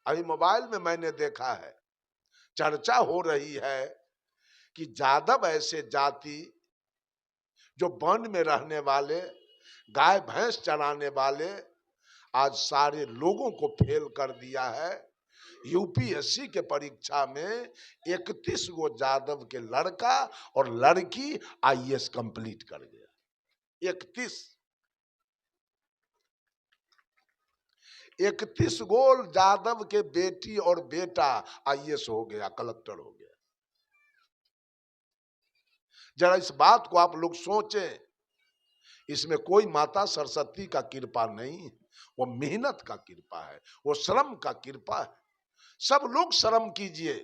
अभी मोबाइल में मैंने देखा है, चर्चा हो रही है कि यादव ऐसे जाति जो वन में रहने वाले, गाय भैंस चराने वाले, आज सारे लोगों को फेल कर दिया है। यूपीएससी के परीक्षा में 31 गो यादव के लड़का और लड़की आईएएस कंप्लीट कर गया। 31 गो यादव के बेटी और बेटा आईएएस हो गया, कलेक्टर हो गया। जरा इस बात को आप लोग सोचें, इसमें कोई माता सरस्वती का कृपा नहीं, वो मेहनत का कृपा है, वो श्रम का कृपा है। सब लोग श्रम कीजिए,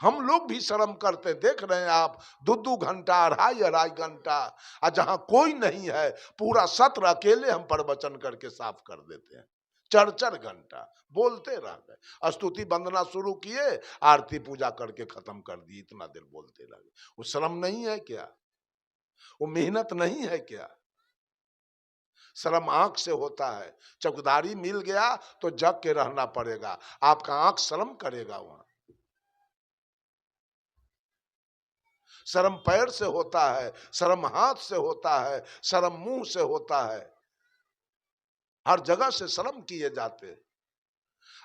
हम लोग भी श्रम करते, देख रहे हैं आप, 2-2 घंटा, अढ़ाई घंटा, और जहां कोई नहीं है पूरा सत्र अकेले हम प्रवचन करके साफ कर देते हैं। 4-4 घंटा बोलते रह गए, स्तुति वंदना शुरू किए, आरती पूजा करके खत्म कर दी, इतना देर बोलते रह गए। वो श्रम नहीं है क्या? वो मेहनत नहीं है क्या? श्रम आंख से होता है। चौकीदारी मिल गया तो जग के रहना पड़ेगा, आपका आंख श्रम करेगा। वहां शर्म पैर से होता है, शर्म हाथ से होता है, शर्म मुंह से होता है, हर जगह से शर्म किए जाते।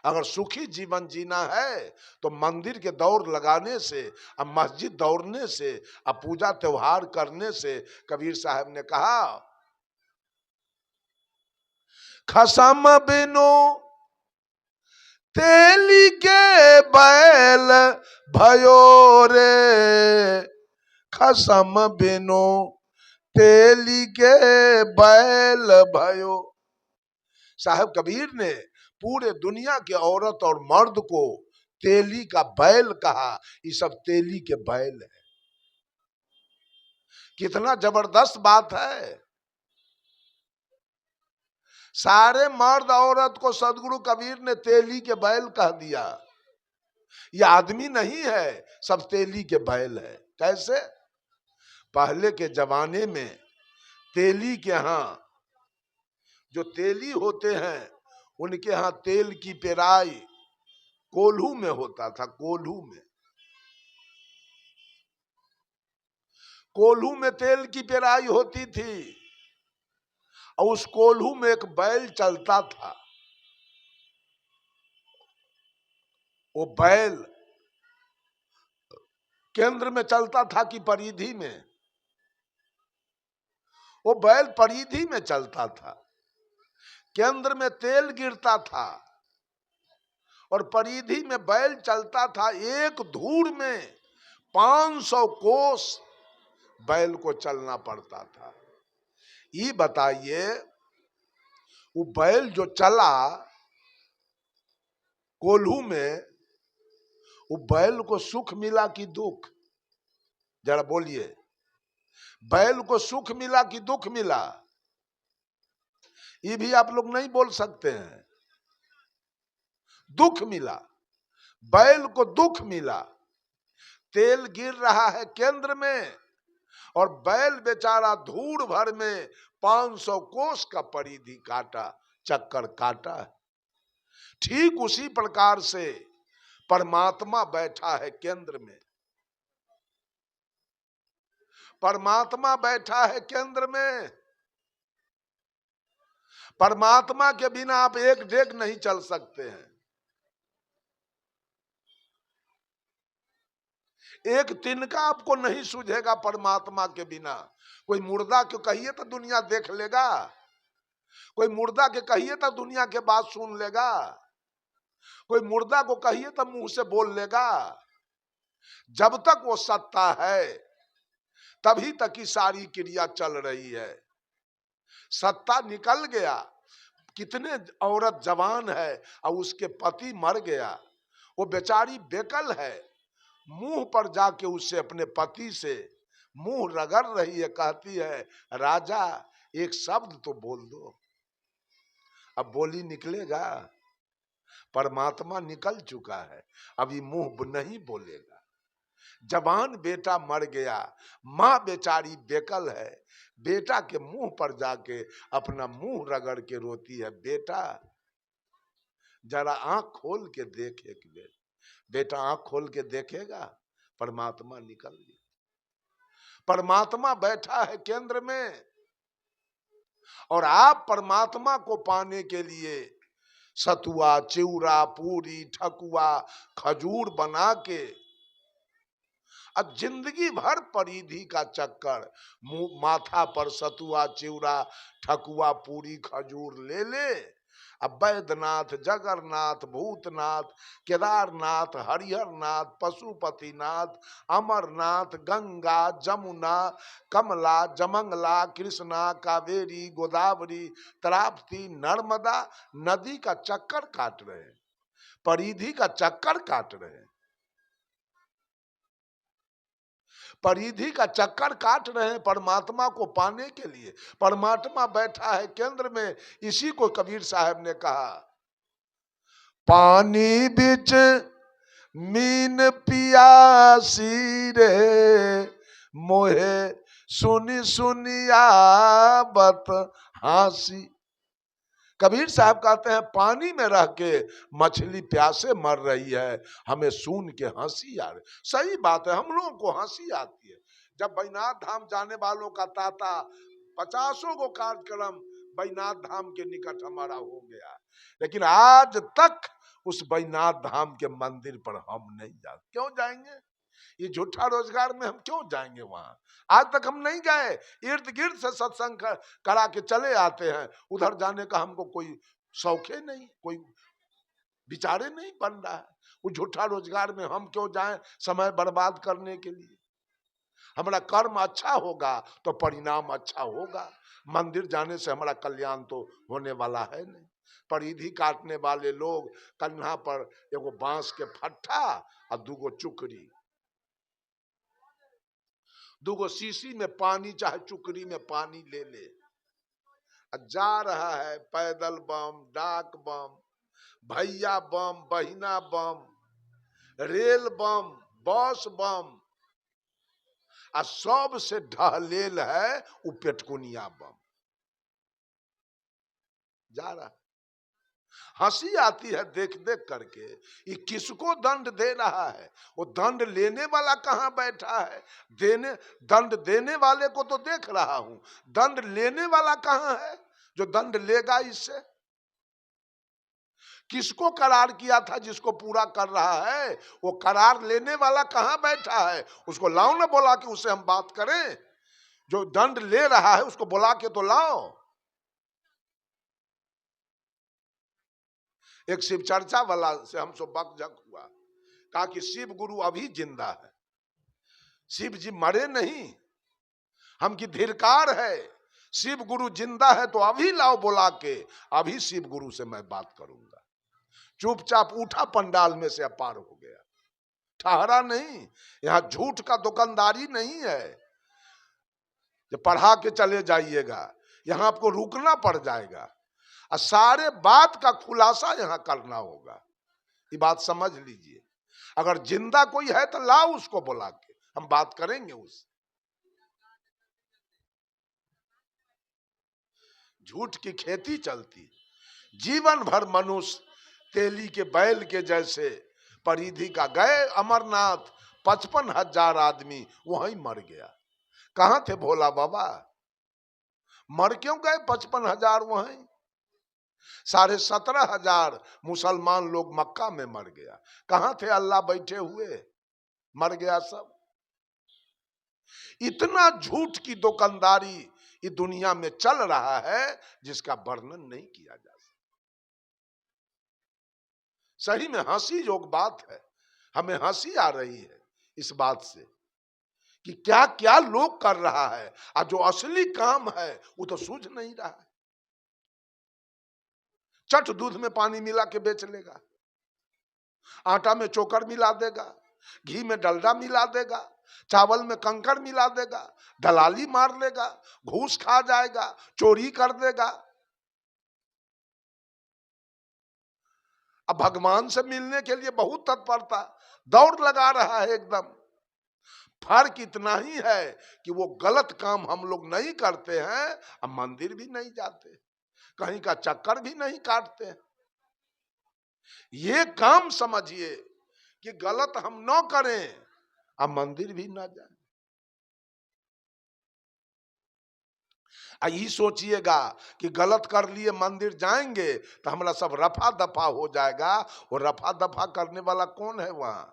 अगर सुखी जीवन जीना है तो मंदिर के दौड़ लगाने से, अब मस्जिद दौड़ने से, अब पूजा त्योहार करने से, कबीर साहब ने कहा, खसम बिनो तेली के बैल भयो रे, खसम बिनो तेली के बैल भयो। साहब कबीर ने पूरे दुनिया के औरत और मर्द को तेली का बैल कहा। ये सब तेली के बैल है। कितना जबरदस्त बात है। सारे मर्द औरत को सदगुरु कबीर ने तेली के बैल कह दिया। ये आदमी नहीं है, सब तेली के बैल है। कैसे? पहले के जमाने में तेली के यहां जो तेली होते हैं, उनके यहां तेल की पेराई कोल्हू में होता था। कोल्हू में तेल की पेराई होती थी, और उस कोल्हू में एक बैल चलता था। वो बैल केंद्र में चलता था कि परिधि में? वो बैल परिधि में चलता था। केंद्र में तेल गिरता था और परिधि में बैल चलता था। एक धूर में 500 कोस बैल को चलना पड़ता था। ये बताइए, वो बैल जो चला कोल्हू में, वो बैल को सुख मिला कि दुख? जरा बोलिए, बैल को सुख मिला कि दुख मिला? ये भी आप लोग नहीं बोल सकते हैं। दुख मिला, बैल को दुख मिला। तेल गिर रहा है केंद्र में और बैल बेचारा धूड़ भर में 500 कोस का परिधि काटा, चक्कर काटा। ठीक उसी प्रकार से परमात्मा बैठा है केंद्र में। परमात्मा बैठा है केंद्र में। परमात्मा के बिना आप एक डेग नहीं चल सकते हैं। एक तिनका आपको नहीं सूझेगा परमात्मा के बिना। कोई मुर्दा को कहिए तो दुनिया देख लेगा, कोई मुर्दा के कहिए तो दुनिया के बात सुन लेगा, कोई मुर्दा को कहिए तो मुंह से बोल लेगा। जब तक वो सत्ता है तभी तक की सारी क्रिया चल रही है। सत्ता निकल गया, कितने औरत जवान है और उसके पति मर गया, वो बेचारी बेकल है, मुंह पर जाके उससे अपने पति से मुंह रगड़ रही है, कहती है, राजा एक शब्द तो बोल दो। अब बोली निकलेगा? परमात्मा निकल चुका है, अभी मुंह नहीं बोलेगा। जवान बेटा मर गया, माँ बेचारी बेकल है, बेटा के मुंह पर जाके अपना मुंह रगड़ के रोती है, बेटा जरा आंख खोल के देख एक बेर। बेटा आंख खोल के देखेगा, परमात्मा निकल गया। परमात्मा बैठा है केंद्र में, और आप परमात्मा को पाने के लिए सतुआ, चिवड़ा, पूरी, ठकुआ, खजूर बना के अब जिंदगी भर परिधि का चक्कर, माथा पर सतुआ, चिवड़ा, ठकुआ, पूरी, खजूर ले ले। अब बैद्यनाथ, जगन्नाथ, भूतनाथ, केदारनाथ, हरिहरनाथ, पशुपतिनाथ, अमरनाथ, गंगा, जमुना, कमला, जमंगला, कृष्णा, कावेरी, गोदावरी, ताप्ती, नर्मदा नदी का चक्कर काट रहे हैं, परिधि का चक्कर काट रहे हैं, परिधि का चक्कर काट रहे हैं परमात्मा को पाने के लिए। परमात्मा बैठा है केंद्र में। इसी को कबीर साहब ने कहा, पानी बिच मीन पियासी रे, मोहे सुनी सुनिया बत हासी। कबीर साहब कहते हैं पानी में रह के मछली प्यासे मर रही है, हमें सुन के हंसी आ रही। सही बात है, हम लोगों को हंसी आती है। जब बैजनाथ धाम जाने वालों का ताता 50 को कार्यक्रम बैजनाथ धाम के निकट हमारा हो गया, लेकिन आज तक उस बैजनाथ धाम के मंदिर पर हम नहीं जाते। क्यों जाएंगे? ये झूठा रोजगार में हम क्यों जाएंगे वहां? आज तक हम नहीं गए। इर्द गिर्द से सत्संग करा के चले आते हैं, उधर जाने का हमको कोई शौके नहीं, कोई विचारे नहीं बन रहा है। वो झूठा रोजगार में हम क्यों जाएं समय बर्बाद करने के लिए? हमारा कर्म अच्छा होगा तो परिणाम अच्छा होगा। मंदिर जाने से हमारा कल्याण तो होने वाला है नहीं। परिधि काटने वाले लोग कन्हा पर एगो बांस के फट्ठा और 2 चुकरी, 2 शीशी में पानी चाहे चुकरी में पानी ले ले, जा रहा है पैदल बम, डाक बम, भैया बम, बहिना बम, रेल बम, बस बम, और सबसे ढहलेल है वो पेटकुनिया बम। जा रहा, हंसी आती है देख देख करके। ये किसको दंड दे रहा है? वो दंड लेने वाला कहाँ बैठा है? दंड देने वाले को तो देख रहा हूं, दंड लेने वाला कहाँ है जो दंड लेगा इससे? किसको करार किया था जिसको पूरा कर रहा है? वो करार लेने वाला कहाँ बैठा है? उसको लाओ ना, बोला कि उससे हम बात करें। जो दंड ले रहा है उसको बुला के तो लाओ। एक शिव चर्चा वाला से हमसे बकझक हुआ, कहा कि शिव गुरु अभी जिंदा है, शिव जी मरे नहीं। हम की धिरकार है, शिव गुरु जिंदा है तो अभी लाओ बुला के, अभी शिव गुरु से मैं बात करूंगा। चुपचाप उठा, पंडाल में से अपार हो गया। ठहरा नहीं, यहां झूठ का दुकानदारी नहीं है जो पढ़ा के चले जाइएगा, यहां आपको रुकना पड़ जाएगा और सारे बात का खुलासा यहां करना होगा। ये बात समझ लीजिए। अगर जिंदा कोई है तो लाओ उसको बुला के, हम बात करेंगे उससे। झूठ की खेती चलती, जीवन भर मनुष्य तेली के बैल के जैसे परिधि का गए अमरनाथ, 55,000 आदमी वहीं मर गया। कहां थे भोला बाबा? मर क्यों गए 55,000 वहीं? 17,500 मुसलमान लोग मक्का में मर गया। कहां थे अल्लाह बैठे हुए? मर गया सब। इतना झूठ की दुकानदारी इस दुनिया में चल रहा है जिसका वर्णन नहीं किया जा सकता। सही में हंसी योग बात है, हमें हंसी आ रही है इस बात से कि क्या क्या लोग कर रहा है, और जो असली काम है वो तो सूझ नहीं रहा है। चट दूध में पानी मिला के बेच लेगा, आटा में चोकर मिला देगा, घी में डलडा मिला देगा, चावल में कंकड़ मिला देगा, दलाली मार लेगा, घूस खा जाएगा, चोरी कर देगा। अब भगवान से मिलने के लिए बहुत तत्परता, दौड़ लगा रहा है एकदम। फर्क इतना ही है कि वो गलत काम हम लोग नहीं करते हैं, अब मंदिर भी नहीं जाते, कहीं का चक्कर भी नहीं काटते हैं। ये काम समझिए कि गलत हम न करें, अब मंदिर भी ना जाए। ये सोचिएगा कि गलत कर लिए मंदिर जाएंगे तो हमारा सब रफा दफा हो जाएगा। वो रफा दफा करने वाला कौन है वहां?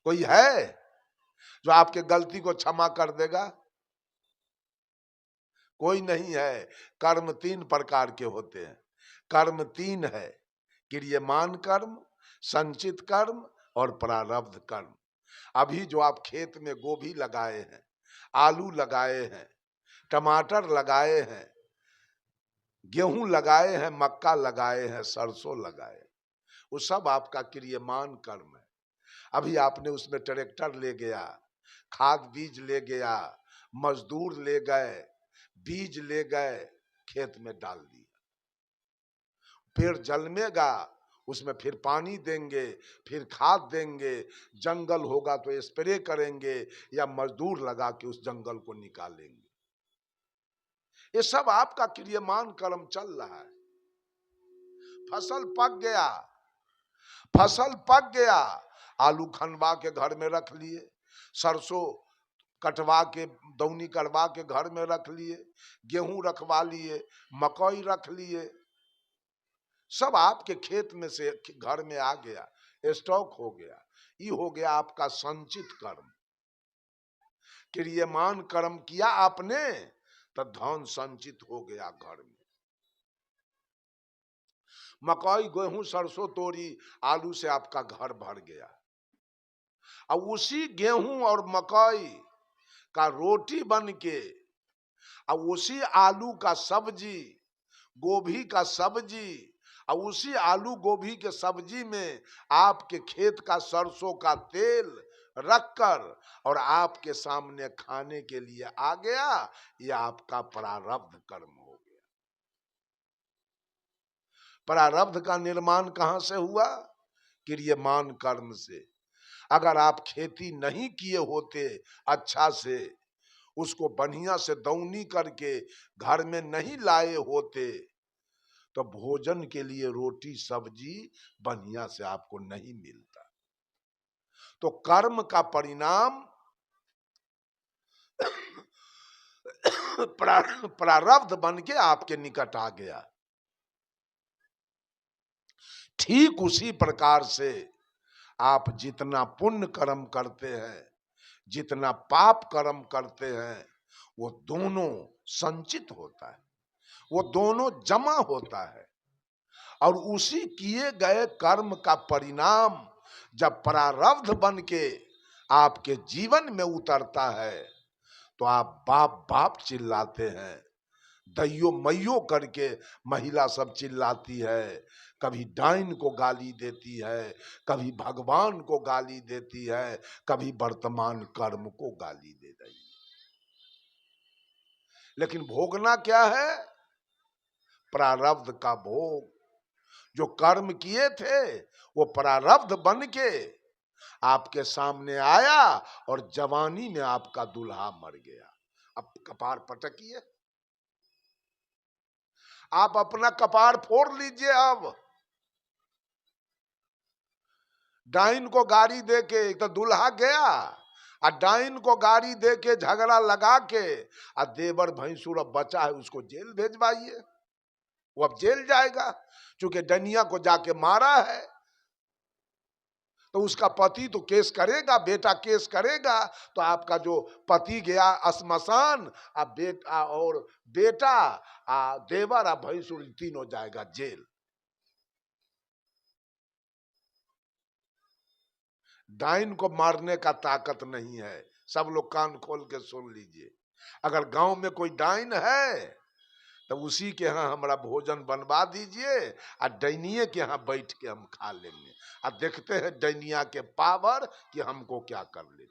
कोई है जो आपके गलती को क्षमा कर देगा? कोई नहीं है। कर्म तीन प्रकार के होते हैं। कर्म तीन है, क्रियमान कर्म, संचित कर्म और प्रारब्ध कर्म। अभी जो आप खेत में गोभी लगाए हैं, आलू लगाए हैं, टमाटर लगाए हैं, गेहूं लगाए हैं, मक्का लगाए हैं, सरसों लगाए, वो सब आपका क्रियमान कर्म है। अभी आपने उसमें ट्रैक्टर ले गया, खाद बीज ले गया, मजदूर ले गए, बीज ले गए, खेत में डाल दिया। पेड़ जन्मेगा, उसमें फिर पानी देंगे, फिर खाद देंगे, जंगल होगा तो स्प्रे करेंगे या मजदूर लगा के उस जंगल को निकालेंगे। ये सब आपका क्रियमान कर्म चल रहा है। फसल पक गया, फसल पक गया, आलू खनवा के घर में रख लिए, सरसों कटवा के दौनी करवा के घर में रख लिए, गेहूं रखवा लिए, मकई रख लिए, सब आपके खेत में से घर में आ गया, स्टॉक हो गया। ये हो गया आपका संचित कर्म। क्रियमान कर्म किया आपने तो धन संचित हो गया घर में। मकई गेहूं सरसों तोरी आलू से आपका घर भर गया। अब उसी गेहूं और मकई का रोटी बन के, अब उसी आलू का सब्जी, गोभी का सब्जी, और उसी आलू गोभी के सब्जी में आपके खेत का सरसों का तेल रखकर और आपके सामने खाने के लिए आ गया। यह आपका प्रारब्ध कर्म हो गया। प्रारब्ध का निर्माण कहां से हुआ? क्रियमान कर्म से। अगर आप खेती नहीं किए होते अच्छा से, उसको बढ़िया से दौनी करके घर में नहीं लाए होते, तो भोजन के लिए रोटी सब्जी बढ़िया से आपको नहीं मिलता। तो कर्म का परिणाम प्रारब्ध बन के आपके निकट आ गया। ठीक उसी प्रकार से आप जितना पुण्य कर्म करते हैं, जितना पाप कर्म करते हैं, वो दोनों संचित होता है, वो दोनों जमा होता है। और उसी किए गए कर्म का परिणाम जब प्रारब्ध बन के आपके जीवन में उतरता है तो आप बाप बाप चिल्लाते हैं, दैयो मैयो करके महिला सब चिल्लाती है, कभी डाइन को गाली देती है, कभी भगवान को गाली देती है, कभी वर्तमान कर्म को गाली दे रही है। लेकिन भोगना क्या है? प्रारब्ध का भोग। जो कर्म किए थे वो प्रारब्ध बन के आपके सामने आया और जवानी में आपका दूल्हा मर गया। अब कपार पटकिए, आप अपना कपार फोड़ लीजिए। अब डाइन को गाड़ी दे के तो दूल्हा गया, और डाइन को गाड़ी दे के झगड़ा लगा के और देवर भैंसुर अब बचा है उसको जेल भेजवाइए। वो अब जेल जाएगा, क्योंकि डनिया को जाके मारा है। तो उसका पति तो केस करेगा, बेटा केस करेगा, तो आपका जो पति गया श्मशान, और बेटा देवर और भैंसुर तीनों जाएगा जेल। डाइन को मारने का ताकत नहीं है। सब लोग कान खोल के सुन लीजिए। अगर गांव में कोई डाइन है तो उसी के यहाँ हमारा भोजन बनवा दीजिए, और डैनिये के यहाँ बैठ के हम खा लेंगे, और देखते हैं डैनिया के पावर कि हमको क्या कर लेती।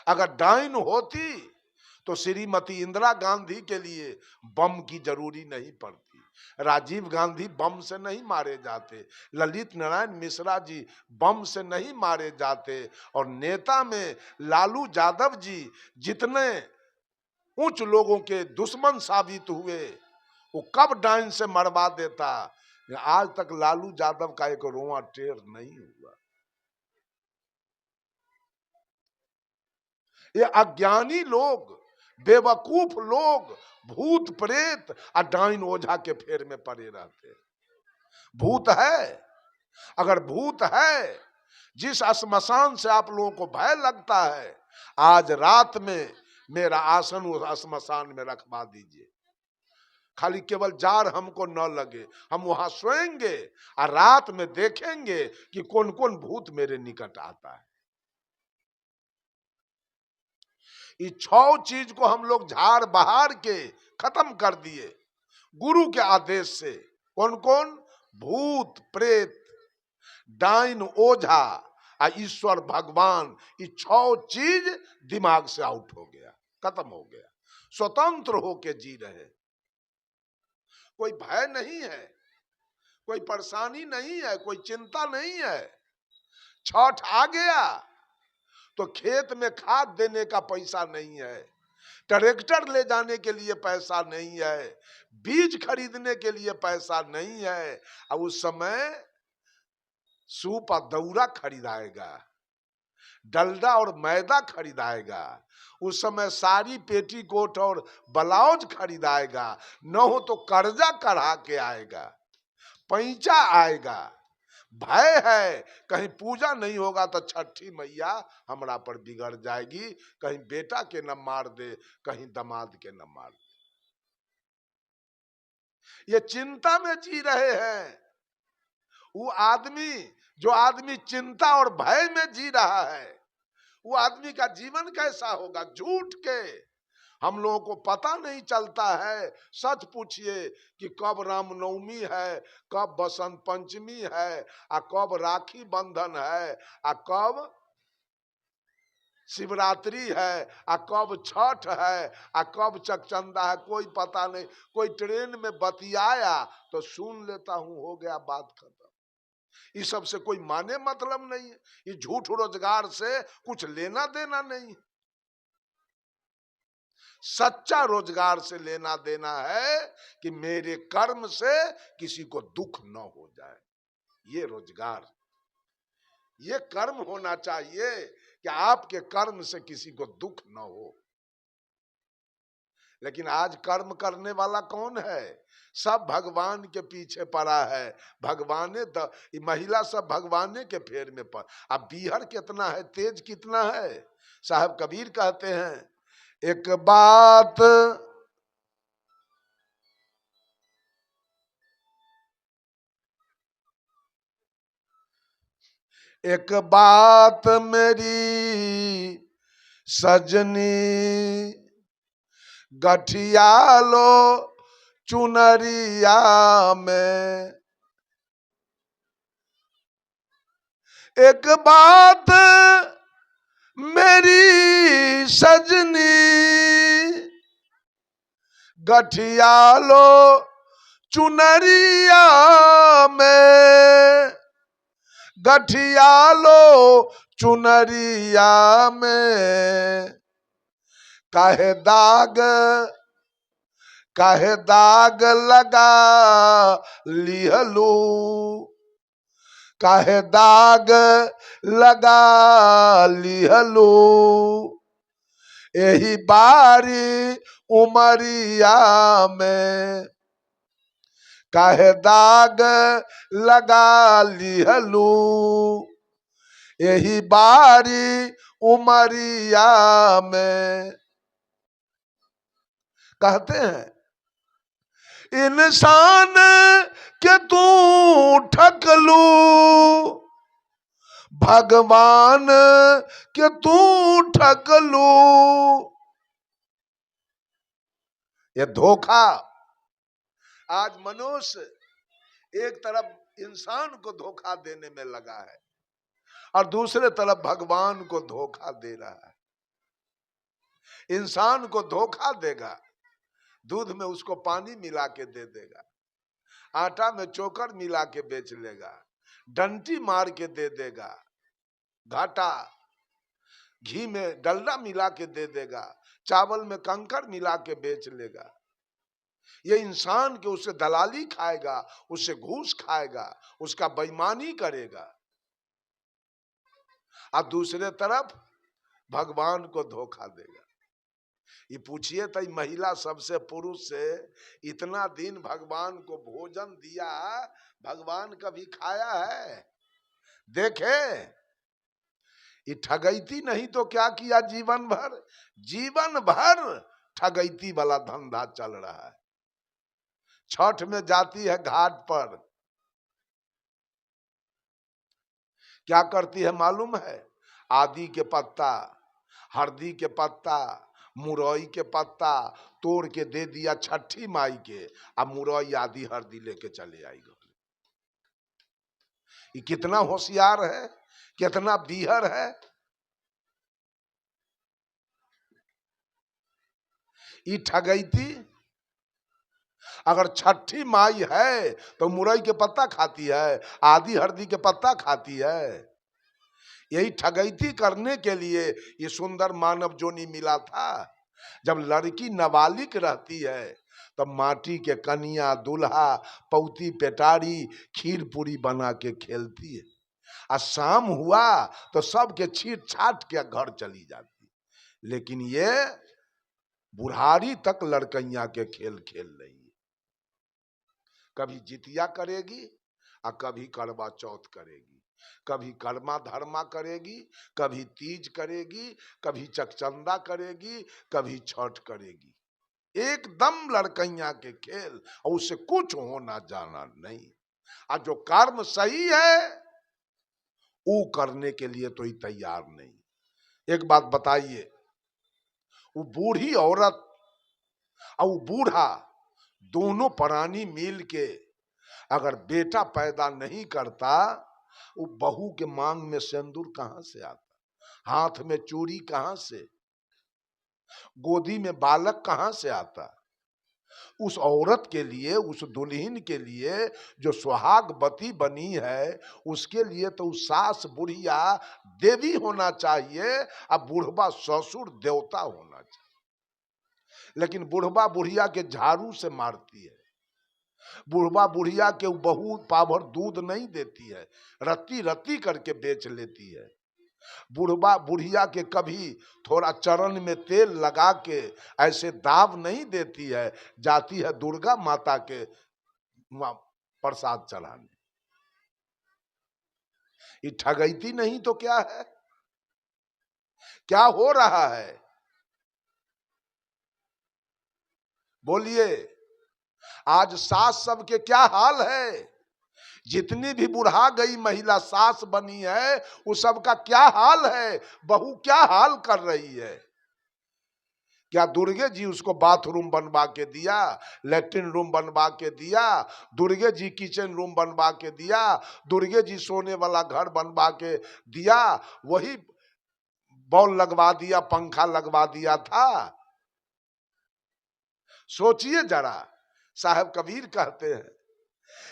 अगर डाइन होती तो श्रीमती इंदिरा गांधी के लिए बम की जरूरी नहीं पड़ती, राजीव गांधी बम से नहीं मारे जाते, ललित नारायण मिश्रा जी बम से नहीं मारे जाते, और नेता में लालू यादव जी जितने उच्च लोगों के दुश्मन साबित हुए, वो कब डाइन से मरवा देता। आज तक लालू यादव का एक रोआ टेढ़ नहीं हुआ। ये अज्ञानी लोग, बेवकूफ लोग भूत प्रेत और डाइन ओझा के फेर में पड़े रहते। भूत है, अगर भूत है, जिस श्मशान से आप लोगों को भय लगता है, आज रात में मेरा आसन उस श्मशान में रखवा दीजिए। खाली केवल जार हमको न लगे, हम वहां सोएंगे और रात में देखेंगे कि कौन कौन भूत मेरे निकट आता है। ये 6 चीज को हम लोग झाड़ बहार के खत्म कर दिए गुरु के आदेश से। कौन कौन? भूत प्रेत, डाइन ओझा और ईश्वर भगवान। ये 6 चीज दिमाग से आउट हो गया, खत्म हो गया। स्वतंत्र होके जी रहे, कोई भय नहीं है, कोई परेशानी नहीं है, कोई चिंता नहीं है। छठ आ गया तो खेत में खाद देने का पैसा नहीं है, ट्रैक्टर ले जाने के लिए पैसा नहीं है, बीज खरीदने के लिए पैसा नहीं है। अब उस समय सूप और दौरा खरीदाएगा, डलडा और मैदा खरीदाएगा, उस समय साड़ी पेटीकोट और ब्लाउज खरीदाएगा, न हो तो कर्जा कढ़ा के आएगा, पैंचा आएगा। भय है कहीं पूजा नहीं होगा तो छठी मैया हमरा पर बिगड़ जाएगी, कहीं बेटा के न मार दे, कहीं दामाद के न मार दे। ये चिंता में जी रहे हैं। वो आदमी, जो आदमी चिंता और भय में जी रहा है, वो आदमी का जीवन कैसा होगा? झूठ के हम लोगों को पता नहीं चलता है। सच पूछिए कि कब रामनवमी है, कब बसंत पंचमी है, और कब राखी बंधन है, और कब शिवरात्रि है, और कब छठ है, और कब चकचंदा है, कोई पता नहीं। कोई ट्रेन में बतियाया तो सुन लेता हूं, हो गया बात खत्म। इस सब से कोई माने मतलब नहीं है। ये झूठ रोजगार से कुछ लेना देना नहीं। सच्चा रोजगार से लेना देना है कि मेरे कर्म से किसी को दुख न हो जाए। ये रोजगार, ये कर्म होना चाहिए कि आपके कर्म से किसी को दुख न हो। लेकिन आज कर्म करने वाला कौन है? सब भगवान के पीछे पड़ा है। भगवाने महिला सब भगवाने के फेर में पड़। अब बीहर कितना है, तेज कितना है। साहब कबीर कहते हैं, एक बात एक बात मेरी सजनी, गठिया लो चुनरिया में। एक बात मेरी सजनी, गठिया लो चुनरिया में, गठिया लो चुनरिया में। काहे दाग लगा लिहलू, काहे दाग लगा लिहलू। यही बारी उमरिया में, काहे दाग लगा लिहलू। यही बारी उमरिया में। कहते हैं इंसान के तू ठकलू, भगवान के तू ठकलू। ये धोखा। आज मनुष्य एक तरफ इंसान को धोखा देने में लगा है और दूसरे तरफ भगवान को धोखा दे रहा है। इंसान को धोखा देगा, दूध में उसको पानी मिला के दे देगा, आटा में चोकर मिला के बेच लेगा, डंटी मार के दे देगा, घाटा घी में डलडा मिला के दे देगा, चावल में कंकर मिला के बेच लेगा। ये इंसान के उससे दलाली खाएगा, उससे घूस खाएगा, उसका बेईमानी करेगा, और दूसरे तरफ भगवान को धोखा देगा। ये पूछिए तो महिला सबसे पुरुष से इतना दिन भगवान को भोजन दिया, भगवान कभी खाया है? देखे, ये ठगैती नहीं तो क्या किया जीवन भर? जीवन भर ठगैती वाला धंधा चल रहा है। छठ में जाती है घाट पर, क्या करती है मालूम है? आदि के पत्ता, हल्दी के पत्ता, मुरई के पत्ता तोड़ के दे दिया छठी माई के, अब मुरई आदि हल्दी लेके चले आई घर। ये कितना होशियार है, कितना बीहर है। ये ठगैती अगर छठी माई है तो मुरई के पत्ता खाती है, आदि हल्दी के पत्ता खाती है। यही ठगैती करने के लिए ये सुंदर मानव जोनी मिला था। जब लड़की नाबालिग रहती है तब माटी के कनिया, दूल्हा, पौती, पेटारी, खीर पूरी बना के खेलती है, और शाम हुआ तो सबके छीट छाट के घर चली जाती। लेकिन ये बुढ़ारी तक लड़कैया के खेल खेल रही है। कभी जितिया करेगी और कभी करवा चौथ करेगी, कभी कर्मा धर्मा करेगी, कभी तीज करेगी, कभी चकचंदा करेगी, कभी छठ करेगी। एकदम लड़कैया के खेल, और उससे कुछ होना जाना नहीं। और जो कर्म सही है वो करने के लिए तो ही तैयार नहीं। एक बात बताइए, वो बूढ़ी औरत और वो बूढ़ा दोनों प्राणी मिल के अगर बेटा पैदा नहीं करता, वो बहू के मांग में सिंदूर कहां से आता, हाथ में चूड़ी कहां से, गोदी में बालक कहां से आता? उस औरत के लिए, उस दुल्हन के लिए जो सुहागवती बनी है, उसके लिए तो उस सास बुढ़िया देवी होना चाहिए, अब बुढ़वा ससुर देवता होना चाहिए। लेकिन बुढ़वा बुढ़िया के झाड़ू से मारती है, बुढ़वा बुढ़िया के बहू पाभर दूध नहीं देती है, रत्ती रत्ती करके बेच लेती है। बुढ़वा बुढ़िया के कभी थोड़ा चरण में तेल लगा के ऐसे दाव नहीं देती है, जाती है दुर्गा माता के प्रसाद चढ़ाने। ये ठगैती नहीं तो क्या है? क्या हो रहा है बोलिए? आज सास सबके क्या हाल है? जितनी भी बुढ़ा गई महिला सास बनी है, उस सबका क्या हाल है? बहू क्या हाल कर रही है? क्या दुर्गे जी उसको बाथरूम बनवा के दिया, लेट्रिन रूम बनवा के दिया, दुर्गे जी किचन रूम बनवा के दिया, दुर्गे जी सोने वाला घर बनवा के दिया, वही बॉल लगवा दिया, पंखा लगवा दिया था? सोचिए जरा। साहब कबीर कहते हैं,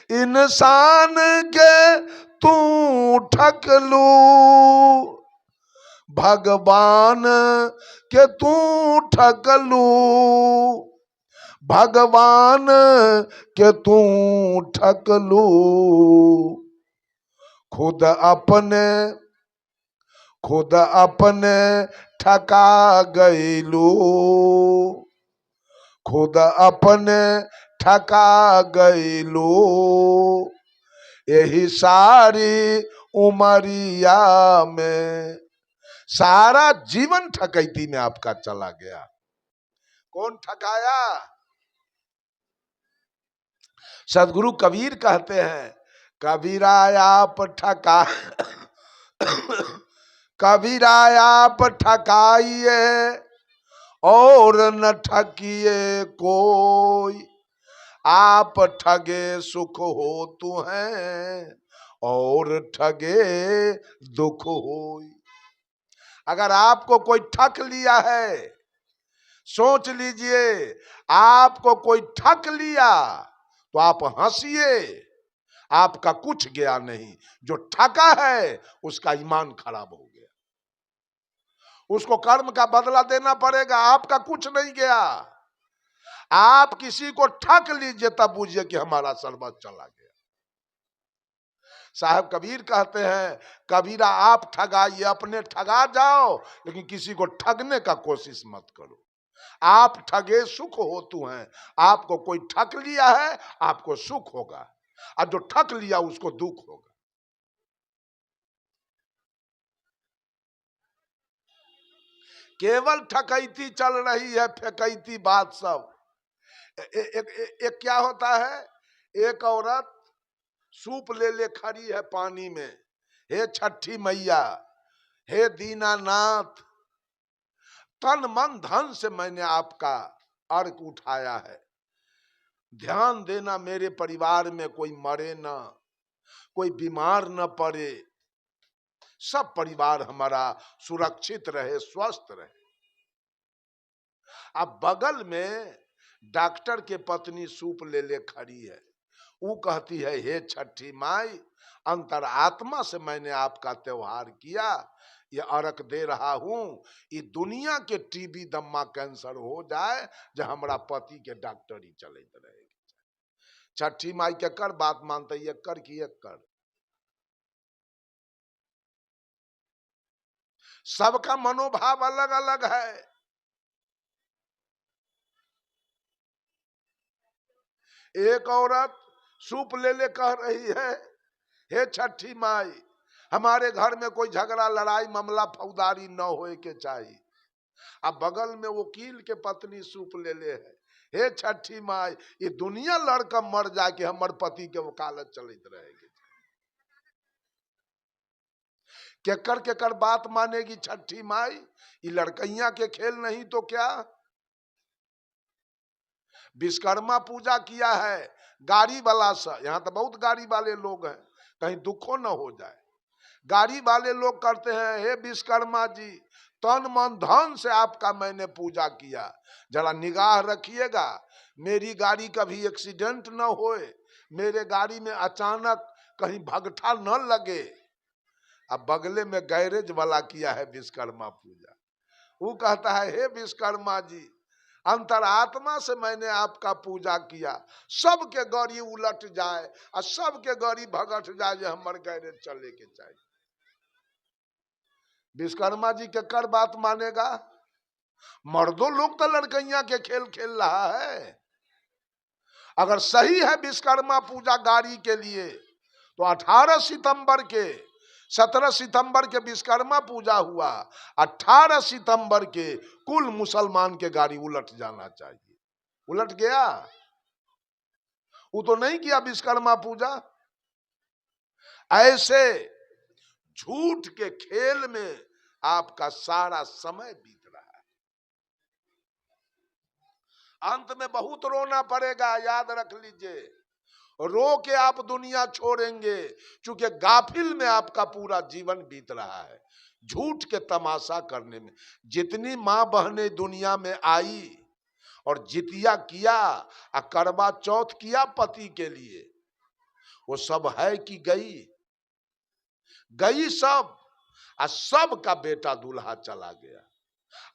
इंसान के तू ठक लू, भगवान के तू ठक लू, भगवान के तू ठक लू, खुद अपने ठका गईलू, खुद अपने ठका गईलू, यही सारी उमरिया में। सारा जीवन ठकैती में आपका चला गया। कौन ठकाया? सदगुरु कबीर कहते हैं, कबीरा आप ठका कबीरा आप ठकाइए और न ठकिए कोई, आप ठगे सुख हो तू है और ठगे दुख हो। अगर आपको कोई ठग लिया है, सोच लीजिए, आपको कोई ठग लिया तो आप हंसिए, आपका कुछ गया नहीं। जो ठगा है उसका ईमान खराब हो गया, उसको कर्म का बदला देना पड़ेगा, आपका कुछ नहीं गया। आप किसी को ठग लीजिए तब बुझिए कि हमारा सर्वस्व चला गया। साहब कबीर कहते हैं, कबीरा आप ठगाइए, अपने ठगा जाओ, लेकिन किसी को ठगने का कोशिश मत करो। आप ठगे सुख होतु हैं, आपको कोई ठग लिया है आपको सुख होगा, और जो ठग लिया उसको दुख होगा। केवल ठकैती चल रही है, फेकैती बात सब। एक क्या होता है, एक औरत सूप ले ले खड़ी है पानी में, हे छठी मैया, हे दीनानाथ, तन मन धन से मैंने आपका अर्घ उठाया है, ध्यान देना मेरे परिवार में कोई मरे ना, कोई बीमार न पड़े, सब परिवार हमारा सुरक्षित रहे, स्वस्थ रहे। अब बगल में डॉक्टर के पत्नी सूप ले ले खड़ी है, वो कहती है, हे छठी माई, अंतरात्मा से मैंने आपका त्योहार किया, ये अर्घ दे रहा हूं, ये दुनिया के टीबी दम्मा कैंसर हो जाए, जो हमारा पति के डॉक्टरी चलते रहेगी। छठी माई के कर बात मानते, ये कर की एक कर। सबका मनोभाव अलग अलग है। एक औरत सूप ले ले कह रही है, हे छठी माई, हमारे घर में कोई झगड़ा लड़ाई मामला फौजदारी न होए के चाहिए। अब बगल में वकील के पत्नी सूप ले ले है, हे छठी माई, ये दुनिया लड़का मर जाए कि हमारे पति के वकालत चलते रहेगी। केकर केकर बात मानेगी छठी माई? ये लड़कैया के खेल नहीं तो क्या। विश्वकर्मा पूजा किया है गाड़ी वाला सा, यहाँ तो बहुत गाड़ी वाले लोग हैं, कहीं दुखो न हो जाए। गाड़ी वाले लोग करते हैं, हे विश्वकर्मा जी, तन मन धन से आपका मैंने पूजा किया, जरा निगाह रखिएगा मेरी गाड़ी कभी एक्सीडेंट न होए, मेरे गाड़ी में अचानक कहीं भगठा न लगे। अब बगले में गैरेज वाला किया है विश्वकर्मा पूजा, वो कहता है, हे विश्वकर्मा जी, अंतरात्मा से मैंने आपका पूजा किया, सबके गाड़ी उलट जाए और सबके गाड़ी भगट जाए, जो हमारे गैरेज चले के चाहिए। विश्वकर्मा जी के कर बात मानेगा? मर्दों लोग तो लड़कैया के खेल खेल रहा है। अगर सही है विश्वकर्मा पूजा गाड़ी के लिए, तो 18 सितंबर के 17 सितंबर के विश्वकर्मा पूजा हुआ, 18 सितंबर के कुल मुसलमान के गाड़ी उलट जाना चाहिए। उलट गया? वो तो नहीं किया विश्वकर्मा पूजा। ऐसे झूठ के खेल में आपका सारा समय बीत रहा है, अंत में बहुत रोना पड़ेगा, याद रख लीजिए। रो के आप दुनिया छोड़ेंगे, क्योंकि गाफिल में आपका पूरा जीवन बीत रहा है, झूठ के तमाशा करने में। जितनी माँ बहनें दुनिया में आई और जितिया किया और करवा चौथ किया पति के लिए, वो सब है कि गई? गई सब, और सब का बेटा दूल्हा चला गया।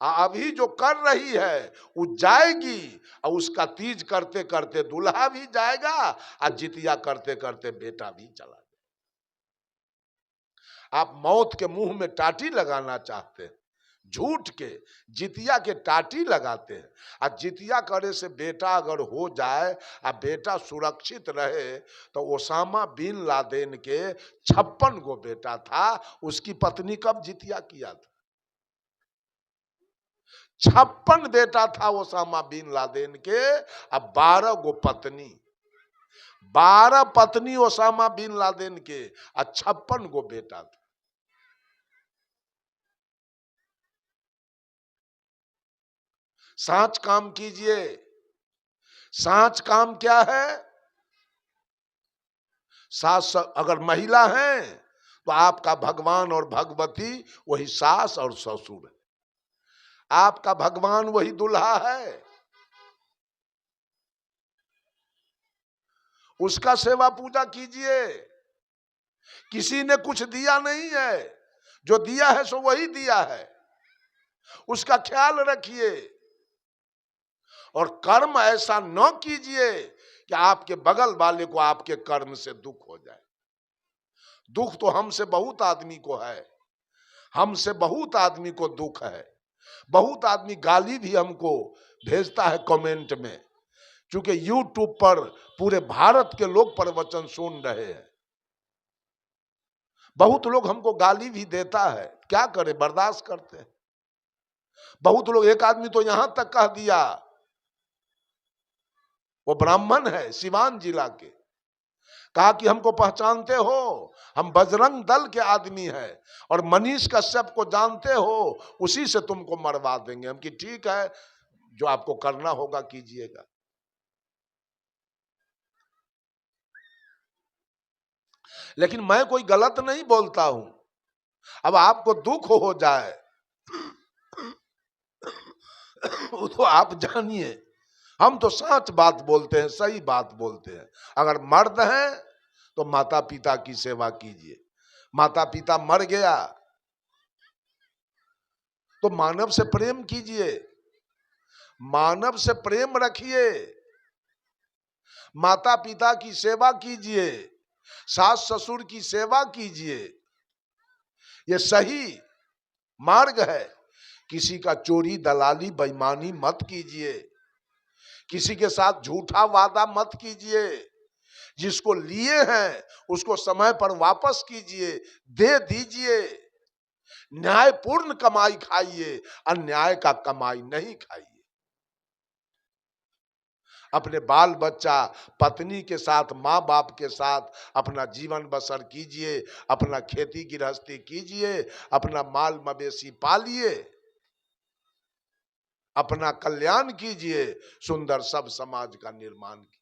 अभी जो कर रही है वो जाएगी, और उसका तीज करते करते दूल्हा भी जाएगा, और जितिया करते करते बेटा भी चला जाएगा। आप मौत के मुंह में टाटी लगाना चाहते हैं, झूठ के जितिया के टाटी लगाते हैं। और जितिया करे से बेटा अगर हो जाए और बेटा सुरक्षित रहे, तो ओसामा बिन लादेन के 56 गो बेटा था, उसकी पत्नी कब जितिया किया था? 56 बेटा था ओसामा बिन लादेन के, अब 12 गो पत्नी, 12 पत्नी ओसामा बिन लादेन के, और 56 गो बेटा था। सांच काम कीजिए। सांच काम क्या है? सास अगर महिला है तो आपका भगवान और भगवती वही सास और ससुर है, आपका भगवान वही दुल्हा है, उसका सेवा पूजा कीजिए। किसी ने कुछ दिया नहीं है, जो दिया है सो वही दिया है, उसका ख्याल रखिए। और कर्म ऐसा न कीजिए कि आपके बगल वाले को आपके कर्म से दुख हो जाए। दुख तो हमसे बहुत आदमी को है, हमसे बहुत आदमी को दुख है। बहुत आदमी गाली भी हमको भेजता है कमेंट में, क्योंकि यूट्यूब पर पूरे भारत के लोग प्रवचन सुन रहे हैं। बहुत लोग हमको गाली भी देता है, क्या करे, बर्दाश्त करते हैं। बहुत लोग, एक आदमी तो यहां तक कह दिया, वो ब्राह्मण है सिवान जिला के, कहा कि हमको पहचानते हो, हम बजरंग दल के आदमी हैं और मनीष कश्यप को जानते हो, उसी से तुमको मरवा देंगे हम। कि ठीक है, जो आपको करना होगा कीजिएगा। लेकिन मैं कोई गलत नहीं बोलता हूं। अब आपको दुख हो जाए वो तो आप जानिए, हम तो सच बात बोलते हैं, सही बात बोलते हैं। अगर मर्द हैं तो माता पिता की सेवा कीजिए। माता पिता मर गया तो मानव से प्रेम कीजिए, मानव से प्रेम रखिए, माता पिता की सेवा कीजिए, सास ससुर की सेवा कीजिए। ये सही मार्ग है। किसी का चोरी दलाली बेईमानी मत कीजिए, किसी के साथ झूठा वादा मत कीजिए। जिसको लिए हैं उसको समय पर वापस कीजिए, दे दीजिए। न्यायपूर्ण कमाई खाइए, अन्याय का कमाई नहीं खाइए। अपने बाल बच्चा पत्नी के साथ, माँ बाप के साथ अपना जीवन बसर कीजिए, अपना खेती गृहस्थी कीजिए, अपना माल मवेशी पालिए, अपना कल्याण कीजिए, सुंदर सब समाज का निर्माण कीजिए।